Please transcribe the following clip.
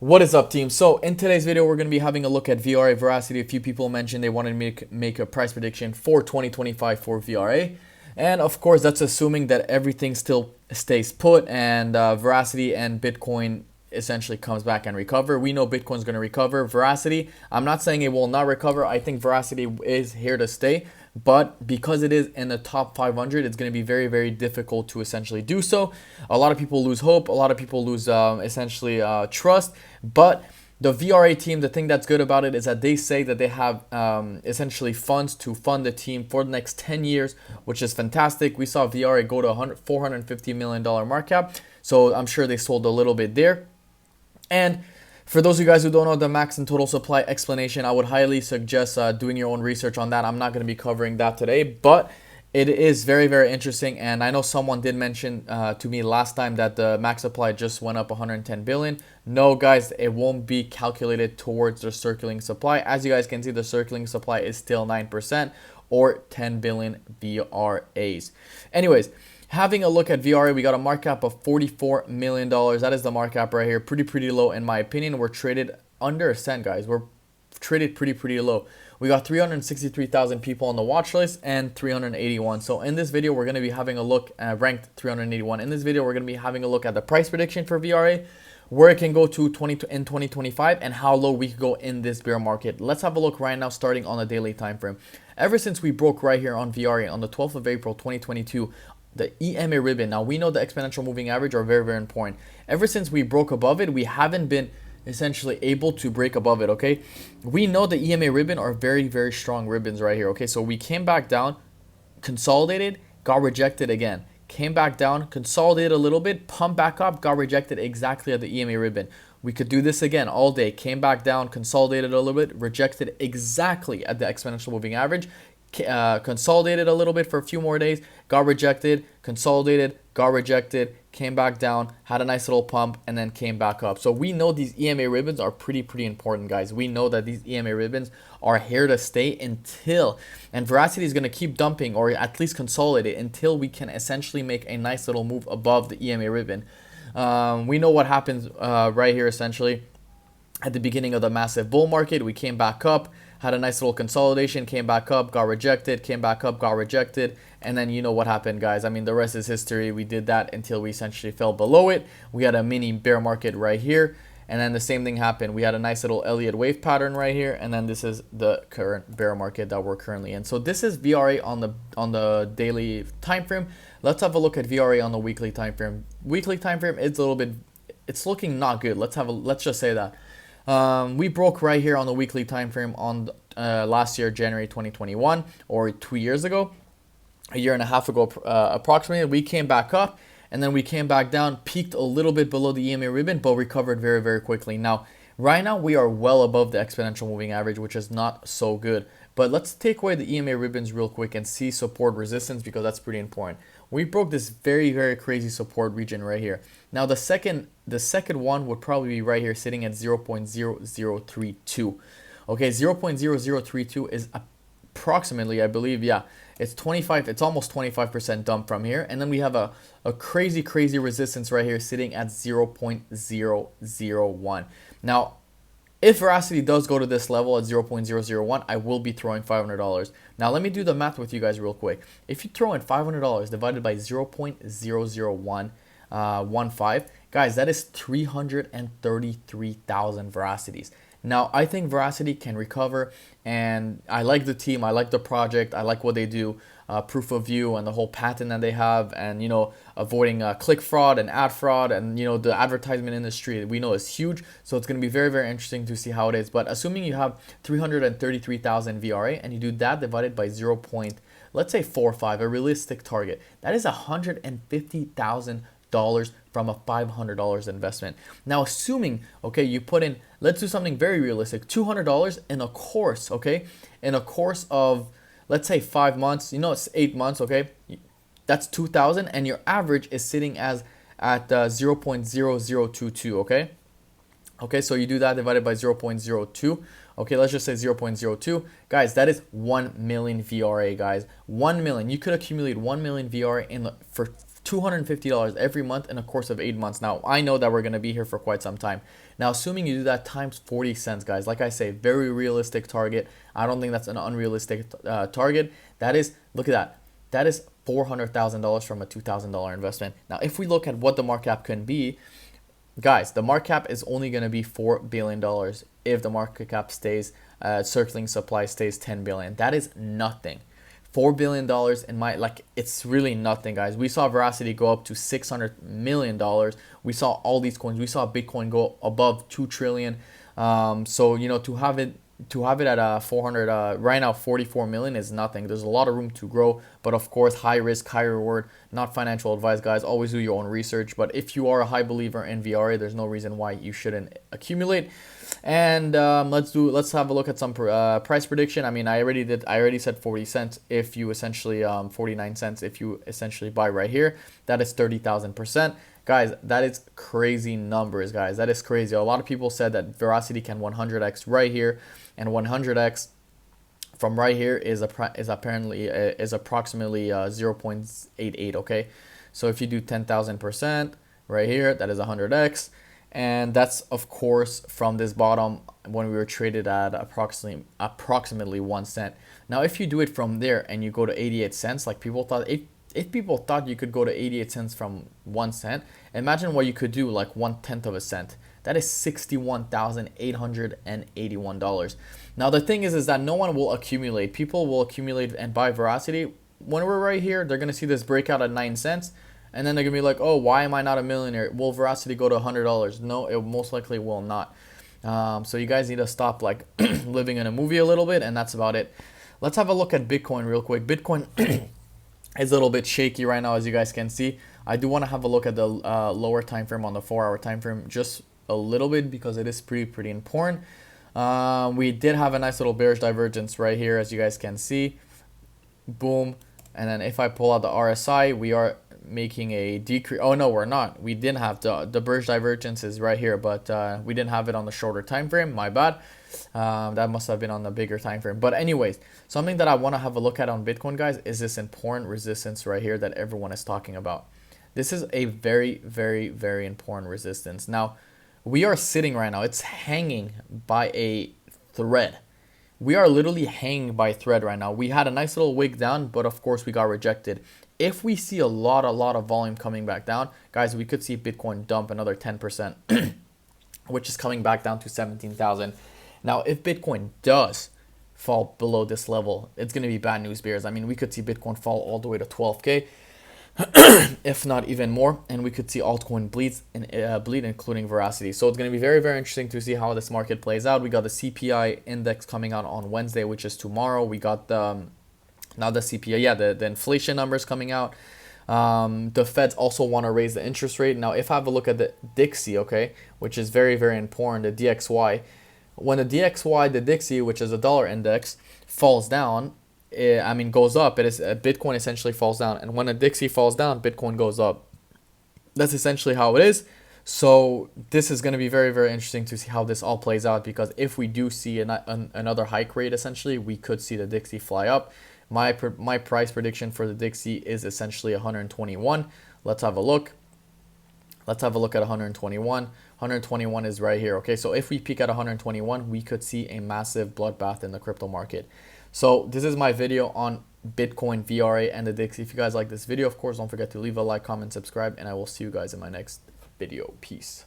What is up, team? So in today's video, we're going to be having a look at VRA Veracity. A few people mentioned they wanted me to make a price prediction for 2025 for VRA. And of course, that's assuming that everything still stays put and Veracity and Bitcoin essentially comes back and recover. We know Bitcoin's going to recover. Veracity, I'm not saying it will not recover. I think Veracity is here to stay. But because it is in the top 500, it's going to be very, very difficult to essentially do so. A lot of people lose hope. A lot of people lose essentially trust. But the VRA team, the thing that's good about it is that they say that they have essentially funds to fund the team for the next 10 years, which is fantastic. We saw VRA go to $450 million market cap. So I'm sure they sold a little bit there. And for those of you guys who don't know the max and total supply explanation, I would highly suggest doing your own research on that. I'm not going to be covering that today, but it is very, very interesting. And I know someone did mention to me last time that the max supply just went up 110 billion. No, guys, it won't be calculated towards the circulating supply. As you guys can see, the circulating supply is still 9% or 10 billion VRAs. Anyways, having a look at VRA, we got a market cap of $44 million. That is the market cap right here. Pretty low in my opinion. We're traded under a cent, guys. We're traded pretty low. We got 363,000 people on the watch list and 381. So in this video, we're going to be having a look at ranked 381. In this video, we're going to be having a look at the price prediction for VRA, where it can go to in 2025, and how low we could go in this bear market. Let's have a look right now, starting on the daily time frame. Ever since we broke right here on VRA on the 12th of April 2022, the EMA ribbon. Now we know the exponential moving average are very important. Ever since we broke above it, we haven't been essentially able to break above it. Okay, we know the EMA ribbon are very strong ribbons right here. Okay, so we came back down, consolidated, got rejected again, came back down, consolidated a little bit, pumped back up, got rejected exactly at the EMA ribbon. We could do this again all day. Came back down, consolidated a little bit, rejected exactly at the exponential moving average, consolidated a little bit for a few more days, got rejected, consolidated, got rejected, came back down, had a nice little pump, and then came back up. So we know these EMA ribbons are pretty important, guys. We know that these EMA ribbons are here to stay until, and Veracity is going to keep dumping or at least consolidate until we can essentially make a nice little move above the EMA ribbon. We know what happens right here essentially. At the beginning of the massive bull market, we came back up, had a nice little consolidation, came back up, got rejected, came back up, got rejected, and then you know what happened, guys. I mean, the rest is history. We did that until we essentially fell below it. We had a mini bear market right here, and then the same thing happened. We had a nice little Elliott wave pattern right here, and then this is the current bear market that we're currently in. So this is VRA on the daily time frame. Let's have a look at VRA on the weekly time frame. Weekly time frame is a little bit, it's looking not good. Let's just say that. We broke right here on the weekly time frame on last year, January 2021, or 2 years ago, a year and a half ago approximately. We came back up, and then we came back down, peaked a little bit below the EMA ribbon, but recovered very quickly. Now, right now, we are well above the exponential moving average, which is not so good. But let's take away the EMA ribbons real quick and see support resistance, because that's pretty important. We broke this very crazy support region right here. Now the second one would probably be right here, sitting at 0.0032. Okay, 0.0032 is approximately, I believe, yeah, it's almost 25% dump from here. And then we have a crazy resistance right here sitting at 0.001. Now, if Veracity does go to this level at 0.001, I will be throwing $500. Now, let me do the math with you guys real quick. If you throw in $500 divided by 0.00115, guys, that is 333,000 Veracities. Now, I think Veracity can recover, and I like the team, I like the project, I like what they do, proof of view and the whole patent that they have, and, you know, avoiding click fraud and ad fraud, and, you know, the advertisement industry we know is huge. So it's going to be very interesting to see how it is. But assuming you have 333,000 VRA and you do that divided by 0. Let's say 45, a realistic target, that is $150,000 from a $500 investment. Now, assuming, okay, you put in, let's do something very realistic, $200 in a course, okay, in a course of, let's say 5 months, you know, it's 8 months, okay, that's 2,000, and your average is sitting at 0.0022, okay. Okay, so you do that divided by 0.02. Okay, let's just say 0.02. Guys, that is 1 million VRA, guys. 1 million. You could accumulate 1 million VRA for $250 every month in a course of 8 months. Now, I know that we're going to be here for quite some time. Now, assuming you do that times 40 cents, guys, like I say, very realistic target. I don't think that's an unrealistic target. That is, look at that. That is $400,000 from a $2,000 investment. Now, if we look at what the market cap can be, guys, the market cap is only going to be $4 billion if the market cap stays, circling supply stays 10 billion. That is nothing. $4 billion in my, like, it's really nothing, guys. We saw Verasity go up to $600 million. We saw all these coins. We saw Bitcoin go above 2 trillion. So, you know, to have it at 400 right now, 44 million is nothing. There's a lot of room to grow, but of course, high risk, high reward. Not financial advice, guys. Always do your own research. But if you are a high believer in VRA, there's no reason why you shouldn't accumulate. And let's have a look at some price prediction. I mean, I already said 40 cents. If you essentially 49 cents if you essentially buy right here, that is 30,000%. Guys, that is crazy numbers, guys. That is crazy. A lot of people said that Veracity can 100x right here, and 100x from right here is approximately 0.88. Okay, so if you do 10,000% right here, that is 100x, and that's of course from this bottom when we were traded at approximately 1 cent. Now, if you do it from there and you go to 88 cents, like people thought, if people thought you could go to 88 cents from 1 cent, imagine what you could do, like 1/10 of a cent. That is $61,881. Now, the thing is that no one will accumulate. People will accumulate and buy Veracity. When we're right here, they're going to see this breakout at 9 cents. And then they're going to be like, oh, why am I not a millionaire? Will Veracity go to $100? No, it most likely will not. So you guys need to stop like living in a movie a little bit, and that's about it. Let's have a look at Bitcoin real quick. Bitcoin is a little bit shaky right now, as you guys can see. I do want to have a look at the lower time frame on the 4-hour time frame just a little bit because it is pretty important. We did have a nice little bearish divergence right here, as you guys can see. Boom. And then if I pull out the RSI, we are making a decrease. Oh no, we're not. We didn't have the bearish divergence is right here, but we didn't have it on the shorter time frame. My bad. That must have been on the bigger time frame. But anyways, something that I want to have a look at on Bitcoin, guys, is this important resistance right here that everyone is talking about. This is a very important resistance. Now, we are sitting right now. It's hanging by a thread. We are literally hanging by a thread right now. We had a nice little wick down, but of course we got rejected. If we see a lot of volume coming back down, guys, we could see Bitcoin dump another 10%, which is coming back down to 17,000. Now, if Bitcoin does fall below this level, it's going to be bad news bears. I mean, we could see Bitcoin fall all the way to 12K, if not even more, and we could see altcoin bleed, including Veracity. So it's going to be very interesting to see how this market plays out. We got the CPI index coming out on Wednesday, which is tomorrow. We got the now the CPI, yeah, the inflation numbers coming out. The Feds also want to raise the interest rate. Now, if I have a look at the Dixie, okay, which is very important, the DXY. When the DXY, the Dixie, which is a dollar index, falls down, goes up, it is Bitcoin essentially falls down. And when a Dixie falls down, Bitcoin goes up. That's essentially how it is. So this is going to be very interesting to see how this all plays out, because if we do see another hike rate, essentially, we could see the Dixie fly up. My price prediction for the Dixie is essentially 121. Let's have a look. Let's have a look at 121. 121 is right here. Okay, so if we peak at 121, we could see a massive bloodbath in the crypto market. So this is my video on Bitcoin, VRA, and the Dixie. If you guys like this video, of course, don't forget to leave a like, comment, subscribe, and I will see you guys in my next video. Peace.